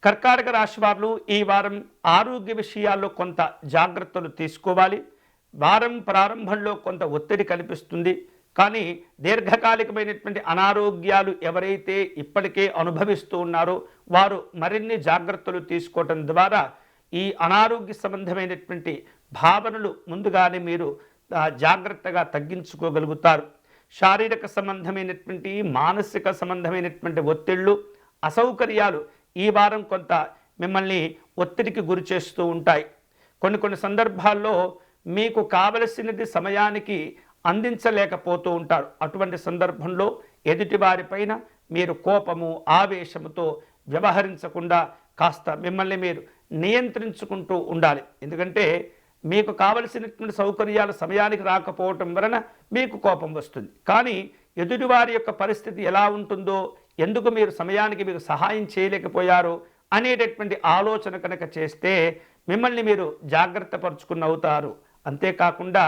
కర్కాటక రాశి వారు ఈ వారం ఆరోగ్య విషయాల్లో కొంత జాగ్రత్తలు తీసుకోవాలి. వారం ప్రారంభంలో కొంత ఒత్తిడి కనిపిస్తుంది. కానీ దీర్ఘకాలికమైనటువంటి అనారోగ్యాలు ఎవరైతే ఇప్పటికే అనుభవిస్తూ ఉన్నారో వారు మరిన్ని జాగ్రత్తలు తీసుకోవటం ద్వారా ఈ అనారోగ్య సంబంధమైనటువంటి భావనలు ముందుగానే మీరు జాగ్రత్తగా తగ్గించుకోగలుగుతారు. శారీరక సంబంధమైనటువంటి మానసిక సంబంధమైనటువంటి ఒత్తిళ్ళు అసౌకర్యాలు ఈ వారం కొంత మిమ్మల్ని ఒత్తిడికి గురి చేస్తూ ఉంటాయి. కొన్ని సందర్భాల్లో మీకు కావలసినది సమయానికి అందించలేకపోతూ ఉంటారు. అటువంటి సందర్భంలో ఎదుటివారిపైన మీరు కోపము ఆవేశముతో వ్యవహరించకుండా కాస్త మిమ్మల్ని మీరు నియంత్రించుకుంటూ ఉండాలి. ఎందుకంటే మీకు కావలసినటువంటి సౌకర్యాలు సమయానికి రాకపోవటం వలన మీకు కోపం వస్తుంది. కానీ ఎదుటివారి యొక్క పరిస్థితి ఎలా ఉంటుందో, ఎందుకు మీరు సమయానికి మీకు సహాయం చేయలేకపోయారో అనేటటువంటి ఆలోచన కనుక చేస్తే మిమ్మల్ని మీరు జాగ్రత్త పరుచుకున్నవుతారు. అంతేకాకుండా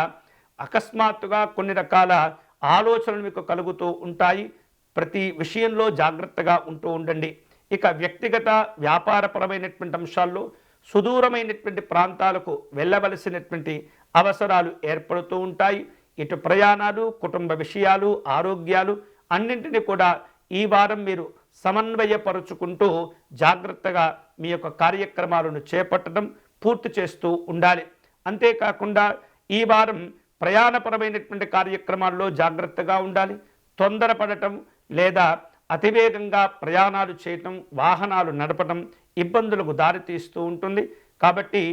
అకస్మాత్తుగా కొన్ని రకాల ఆలోచనలు మీకు కలుగుతూ ఉంటాయి. ప్రతి విషయంలో జాగ్రత్తగా ఉంటూ ఉండండి. ఇక వ్యక్తిగత వ్యాపారపరమైనటువంటి అంశాల్లో సుదూరమైనటువంటి ప్రాంతాలకు వెళ్ళవలసినటువంటి అవసరాలు ఏర్పడుతూ ఉంటాయి. ఇటు ప్రయాణాలు, కుటుంబ విషయాలు, ఆరోగ్యాలు అన్నింటినీ కూడా ఈ వారం మీరు సమన్వయపరుచుకుంటూ జాగ్రత్తగా మీ యొక్క కార్యక్రమాలను చేపట్టడం పూర్తి చేస్తూ ఉండాలి. అంతేకాకుండా ఈ వారం ప్రయాణపరమైనటువంటి కార్యక్రమాల్లో జాగ్రత్తగా ఉండాలి. తొందరపడటం లేదా అతివేగంగా ప్రయాణాలు చేయటం, వాహనాలు నడపడం ఇబ్బందులకు దారితీస్తూ ఉంటుంది. కాబట్టి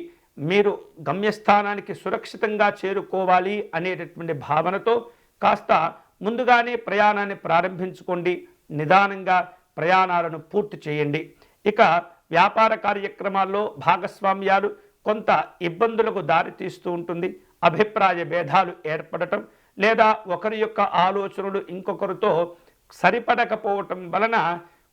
మీరు గమ్యస్థానానికి సురక్షితంగా చేరుకోవాలి అనేటటువంటి భావనతో కాస్త ముందుగానే ప్రయాణాన్ని ప్రారంభించుకోండి. నిదానంగా ప్రయాణాలను పూర్తి చేయండి. ఇక వ్యాపార కార్యక్రమాల్లో భాగస్వామ్యాలు కొంత ఇబ్బందులకు దారితీస్తూ ఉంటుంది. అభిప్రాయ భేదాలు ఏర్పడటం లేదా ఒకరి యొక్క ఆలోచనలు ఇంకొకరితో సరిపడకపోవటం వలన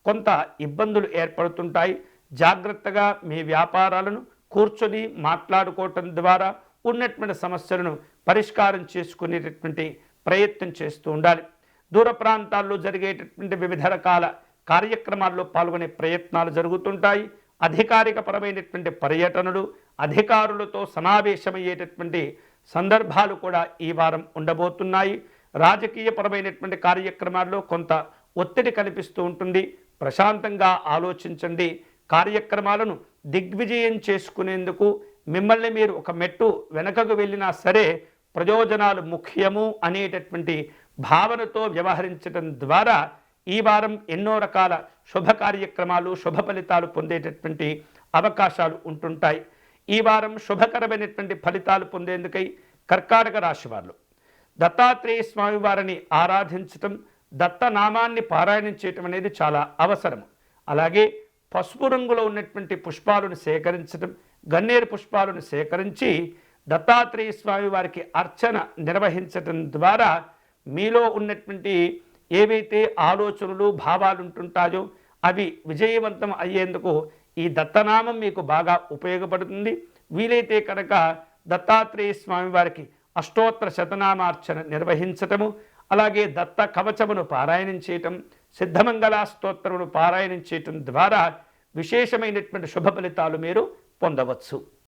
కొంత ఇబ్బందులు ఏర్పడుతుంటాయి. జాగ్రత్తగా మీ వ్యాపారాలను కూర్చొని మాట్లాడుకోవటం ద్వారా ఉన్నటువంటి సమస్యలను పరిష్కారం చేసుకునేటటువంటి ప్రయత్నం చేస్తూ ఉండాలి. దూర ప్రాంతాల్లో జరిగేటటువంటి వివిధ రకాల కార్యక్రమాల్లో పాల్గొనే ప్రయత్నాలు జరుగుతుంటాయి. అధికారికపరమైనటువంటి పర్యటనలు, అధికారులతో సమావేశమయ్యేటటువంటి సందర్భాలు కూడా ఈ వారం ఉండబోతున్నాయి. రాజకీయపరమైనటువంటి కార్యక్రమాల్లో కొంత ఒత్తిడి కనిపిస్తూ ఉంటుంది. ప్రశాంతంగా ఆలోచించండి. కార్యక్రమాలను దిగ్విజయం చేసుకునేందుకు మిమ్మల్ని మీరు ఒక మెట్టు వెనకకు వెళ్ళినా సరే ప్రయోజనాలు ముఖ్యము అనేటటువంటి భావనతో వ్యవహరించడం ద్వారా ఈ వారం ఎన్నో రకాల శుభ కార్యక్రమాలు, శుభ ఫలితాలు పొందేటటువంటి అవకాశాలు ఉంటుంటాయి. ఈ వారం శుభకరమైనటువంటి ఫలితాలు పొందేందుకై కర్కాటక రాశి వారు దత్తాత్రేయ స్వామి వారిని ఆరాధించటం, దత్తనామాన్ని పారాయణం చేయటం అనేది చాలా అవసరం. అలాగే పసుపు రంగులో ఉన్నటువంటి పుష్పాలను సేకరించడం, గన్నేరు పుష్పాలను సేకరించి దత్తాత్రేయ స్వామి వారికి అర్చన నిర్వహించటం ద్వారా మీలో ఉన్నటువంటి ఏవైతే ఆలోచనలు భావాలు ఉంటుంటాయో అవి విజయవంతం అయ్యేందుకు ఈ దత్తనామం మీకు బాగా ఉపయోగపడుతుంది. వీలైతే కనుక దత్తాత్రేయ స్వామి వారికి అష్టోత్తర శతనామార్చన నిర్వహించటము, అలాగే దత్త కవచమును పారాయణం చేయటం, సిద్ధమంగళ స్తోత్రమును పారాయణం చేయటం ద్వారా విశేషమైనటువంటి శుభ ఫలితాలు మీరు పొందవచ్చు.